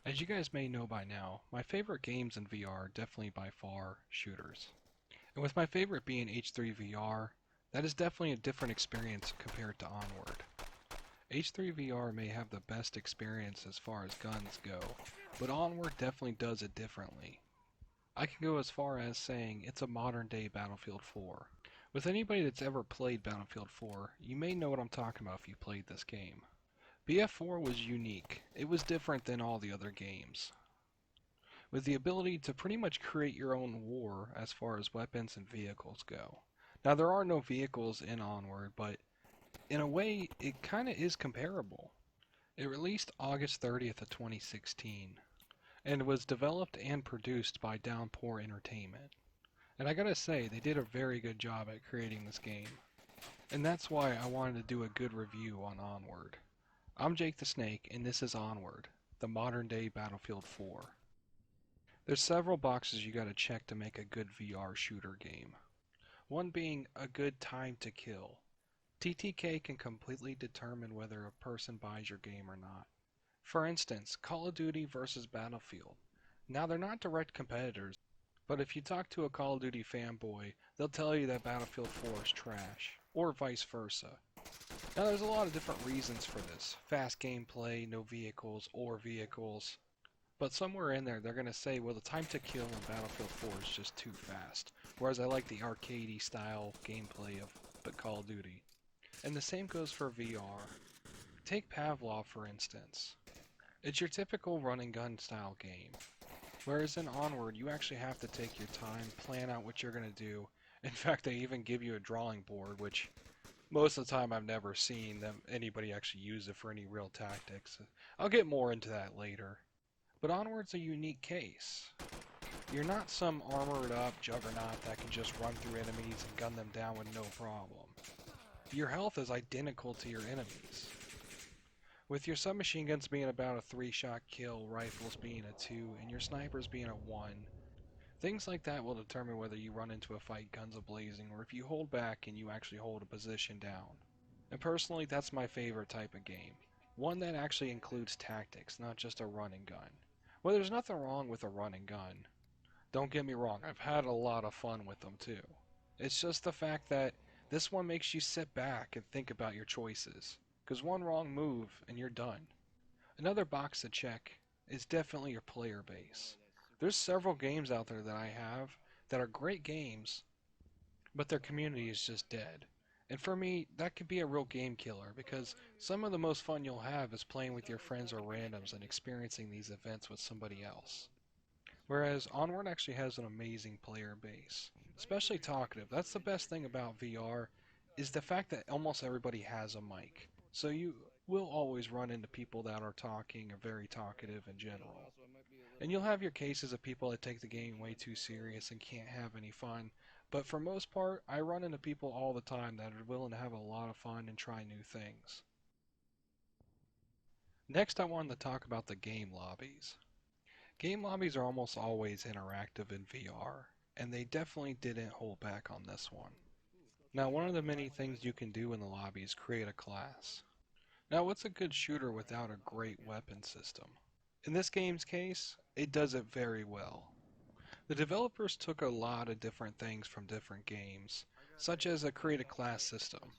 As you guys may know by now, my favorite games in VR are definitely by far shooters. And with my favorite being H3 VR, that is definitely a different experience compared to Onward. H3 VR may have the best experience as far as guns go, but Onward definitely does it differently. I can go as far as saying it's a modern day Battlefield 4. With anybody that's ever played Battlefield 4, you may know what I'm talking about if you played this game. BF4 was unique. It was different than all the other games, with the ability to pretty much create your own war as far as weapons and vehicles go. Now, there are no vehicles in Onward, but in a way, it kind of is comparable. It released August 30th of 2016, and was developed and produced by Downpour Entertainment. And I gotta say, they did a very good job at creating this game. And that's why I wanted to do a good review on Onward. I'm Jake the Snake, and this is Onward, the modern day Battlefield 4. There's several boxes you gotta check to make a good VR shooter game. One being a good time to kill. TTK can completely determine whether a person buys your game or not. For instance, Call of Duty versus Battlefield. Now they're not direct competitors, but if you talk to a Call of Duty fanboy, they'll tell you that Battlefield 4 is trash, or vice versa. Now there's a lot of different reasons for this. Fast gameplay, no vehicles, or vehicles. But somewhere in there, they're going to say, well, the time to kill in Battlefield 4 is just too fast. Whereas I like the arcadey style gameplay of Call of Duty. And the same goes for VR. Take Pavlov for instance. It's your typical run and gun style game. Whereas in Onward, you actually have to take your time, plan out what you're going to do. In fact, they even give you a drawing board, which most of the time I've never seen anybody actually use it for any real tactics. I'll get more into that later. But Onward's a unique case. You're not some armored up juggernaut that can just run through enemies and gun them down with no problem. Your health is identical to your enemies, with your submachine guns being about a 3-shot kill, rifles being a 2, and your snipers being a 1. Things like that will determine whether you run into a fight guns a-blazing or if you hold back and you actually hold a position down. And personally, that's my favorite type of game. One that actually includes tactics, not just a run and gun. Well, there's nothing wrong with a run and gun. Don't get me wrong, I've had a lot of fun with them too. It's just the fact that this one makes you sit back and think about your choices. Because one wrong move and you're done. Another box to check is definitely your player base. There's several games out there that I have that are great games, but their community is just dead. And for me, that could be a real game killer because some of the most fun you'll have is playing with your friends or randoms and experiencing these events with somebody else. Whereas Onward actually has an amazing player base, especially talkative. That's the best thing about VR is the fact that almost everybody has a mic. So you will always run into people that are talking or very talkative in general. And you'll have your cases of people that take the game way too serious and can't have any fun. But for most part, I run into people all the time that are willing to have a lot of fun and try new things. Next, I wanted to talk about the game lobbies. Game lobbies are almost always interactive in VR, and they definitely didn't hold back on this one. Now, one of the many things you can do in the lobby is create a class. Now, what's a good shooter without a great weapon system? In this game's case, it does it very well. The developers took a lot of different things from different games, such as a create a class system.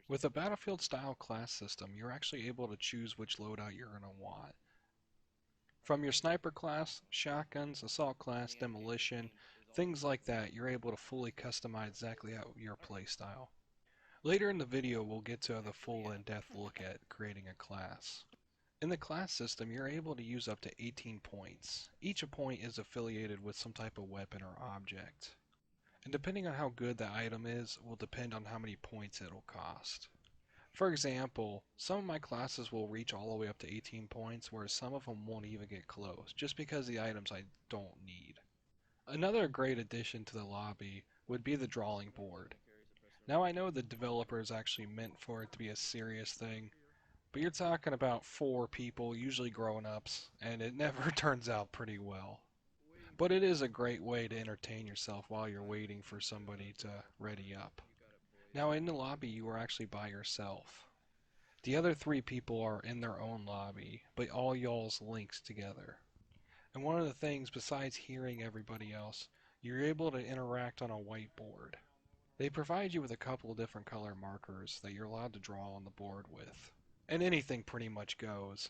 With a Battlefield style class system, you're actually able to choose which loadout you're going to want. From your sniper class, shotguns, assault class, demolition, things like that, you're able to fully customize exactly out your playstyle. Later in the video, we'll get to the full in-depth look at creating a class. In the class system, you're able to use up to 18 points. Each point is affiliated with some type of weapon or object. And depending on how good the item is, will depend on how many points it'll cost. For example, some of my classes will reach all the way up to 18 points, whereas some of them won't even get close, just because the items I don't need. Another great addition to the lobby would be the drawing board. Now I know the developers actually meant for it to be a serious thing, but you're talking about 4 people, usually grown-ups, and it never turns out pretty well. But it is a great way to entertain yourself while you're waiting for somebody to ready up. Now in the lobby you are actually by yourself. The other three people are in their own lobby, but all y'all's links together. And one of the things, besides hearing everybody else, you're able to interact on a whiteboard. They provide you with a couple of different color markers that you're allowed to draw on the board with. And anything pretty much goes.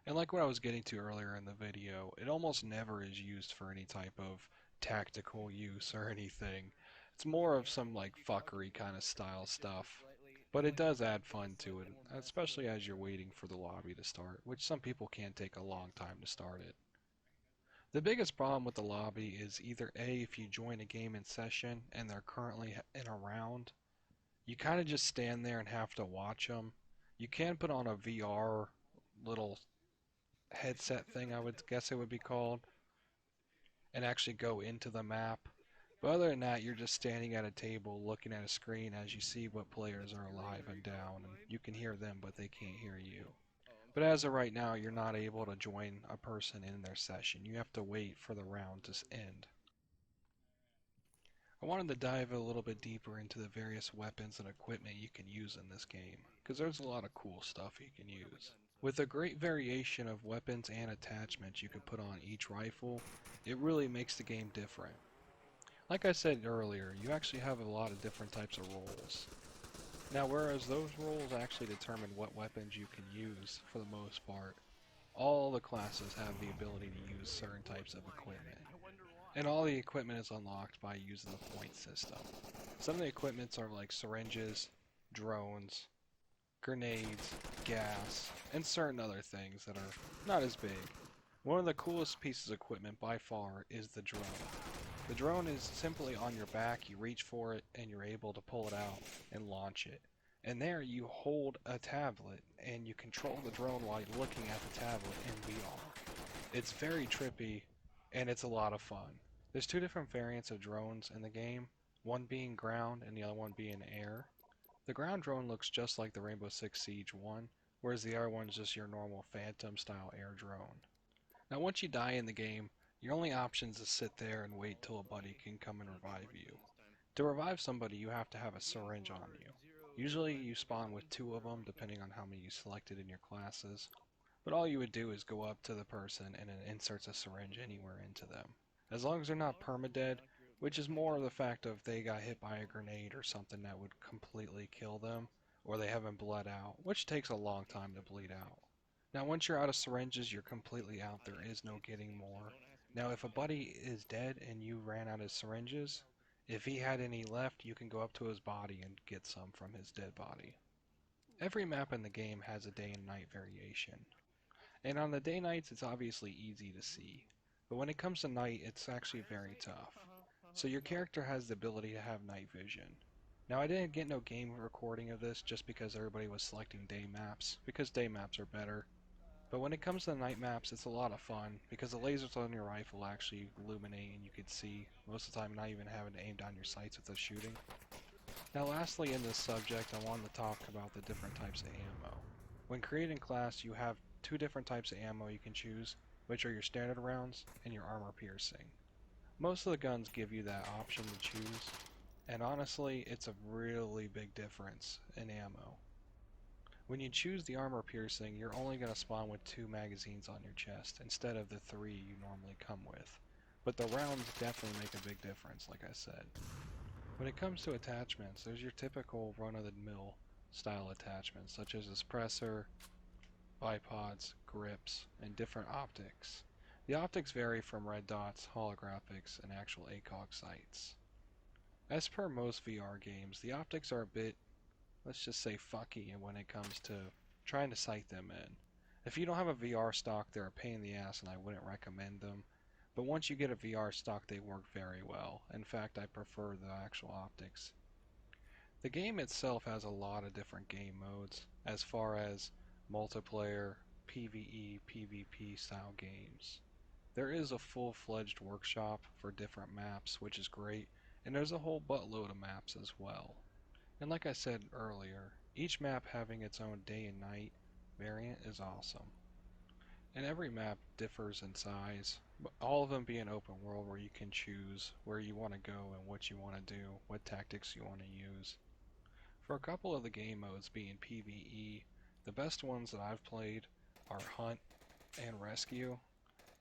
And like what I was getting to earlier in the video, it almost never is used for any type of tactical use or anything. It's more of some like fuckery kind of style stuff. But it does add fun to it, especially as you're waiting for the lobby to start, which some people can take a long time to start it. The biggest problem with the lobby is either A, if you join a game in session and they're currently in a round, you kind of just stand there and have to watch them. You can put on a VR little headset thing, I would guess it would be called, and actually go into the map. But other than that, you're just standing at a table looking at a screen as you see what players are alive and down, and you can hear them, but they can't hear you. But as of right now, you're not able to join a person in their session. You have to wait for the round to end. I wanted to dive a little bit deeper into the various weapons and equipment you can use in this game, because there's a lot of cool stuff you can use. With a great variation of weapons and attachments you can put on each rifle, it really makes the game different. Like I said earlier, you actually have a lot of different types of roles. Now, whereas those roles actually determine what weapons you can use for the most part, all the classes have the ability to use certain types of equipment. And all the equipment is unlocked by using the point system. Some of the equipments are like syringes, drones, grenades, gas, and certain other things that are not as big. One of the coolest pieces of equipment by far is the drone. The drone is simply on your back, you reach for it, and you're able to pull it out and launch it. And there you hold a tablet, and you control the drone while you're looking at the tablet in VR. It's very trippy, and it's a lot of fun. There's two different variants of drones in the game, one being ground and the other one being air. The ground drone looks just like the Rainbow Six Siege one, whereas the other one's just your normal Phantom style air drone. Now once you die in the game, your only option is to sit there and wait till a buddy can come and revive you. To revive somebody you have to have a syringe on you. Usually you spawn with two of them depending on how many you selected in your classes. But all you would do is go up to the person and it inserts a syringe anywhere into them. As long as they're not permadead, which is more of the fact of they got hit by a grenade or something that would completely kill them, or they haven't bled out, which takes a long time to bleed out. Now once you're out of syringes, you're completely out, there is no getting more. Now if a buddy is dead and you ran out of syringes, if he had any left, you can go up to his body and get some from his dead body. Every map in the game has a day and night variation. And on the day nights, it's obviously easy to see. But when it comes to night, it's actually very tough. So your character has the ability to have night vision. Now I didn't get no game recording of this just because everybody was selecting day maps, because day maps are better. But when it comes to the night maps, it's a lot of fun, because the lasers on your rifle actually illuminate and you can see, most of the time not even having to aim down your sights with the shooting. Now lastly in this subject, I wanted to talk about the different types of ammo. When creating class, you have two different types of ammo you can choose, which are your standard rounds and your armor piercing. Most of the guns give you that option to choose, and honestly, it's a really big difference in ammo. When you choose the armor piercing, you're only going to spawn with 2 magazines on your chest instead of the 3 you normally come with. But the rounds definitely make a big difference, like I said. When it comes to attachments, there's your typical run-of-the-mill style attachments, such as a suppressor, bipods, grips, and different optics. The optics vary from red dots, holographics, and actual ACOG sights. As per most VR games, the optics are a bit, let's just say, fucky when it comes to trying to sight them in. If you don't have a VR stock, they're a pain in the ass and I wouldn't recommend them. But once you get a VR stock, they work very well. In fact, I prefer the actual optics. The game itself has a lot of different game modes as far as multiplayer, PvE, PvP style games. There is a full-fledged workshop for different maps, which is great, and there's a whole buttload of maps as well. And like I said earlier, each map having its own day and night variant is awesome. And every map differs in size, but all of them being open world where you can choose where you want to go and what you want to do, what tactics you want to use. For a couple of the game modes being PvE, The best ones that I've played are Hunt and Rescue.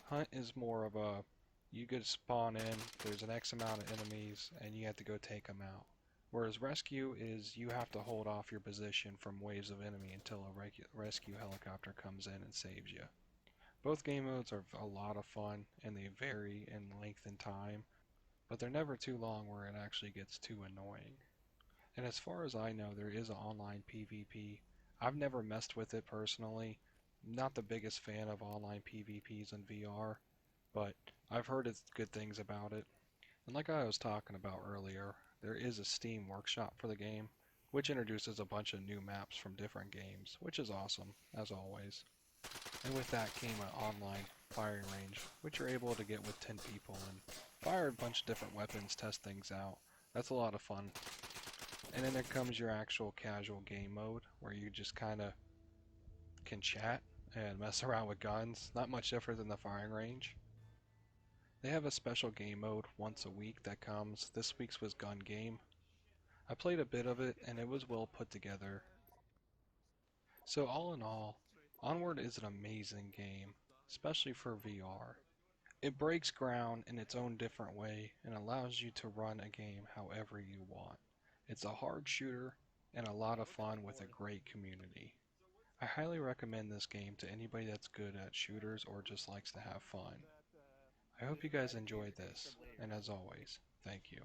Hunt is more of a, you get to spawn in, there's an X amount of enemies, and you have to go take them out. Whereas Rescue is you have to hold off your position from waves of enemy until a rescue helicopter comes in and saves you. Both game modes are a lot of fun, and they vary in length and time, but they're never too long where it actually gets too annoying. And as far as I know, there is an online PvP. I've never messed with it personally. Not the biggest fan of online PvPs in VR, but I've heard good things about it. And like I was talking about earlier, there is a Steam workshop for the game, which introduces a bunch of new maps from different games, which is awesome, as always. And with that came an online firing range, which you're able to get with 10 people and fire a bunch of different weapons, test things out. That's a lot of fun. And then there comes your actual casual game mode, where you just kind of can chat and mess around with guns. Not much different than the firing range. They have a special game mode once a week that comes. This week's was Gun Game. I played a bit of it and it was well put together. So all in all, Onward is an amazing game, especially for VR. It breaks ground in its own different way and allows you to run a game however you want. It's a hard shooter and a lot of fun with a great community. I highly recommend this game to anybody that's good at shooters or just likes to have fun. I hope you guys enjoyed this, and as always, thank you.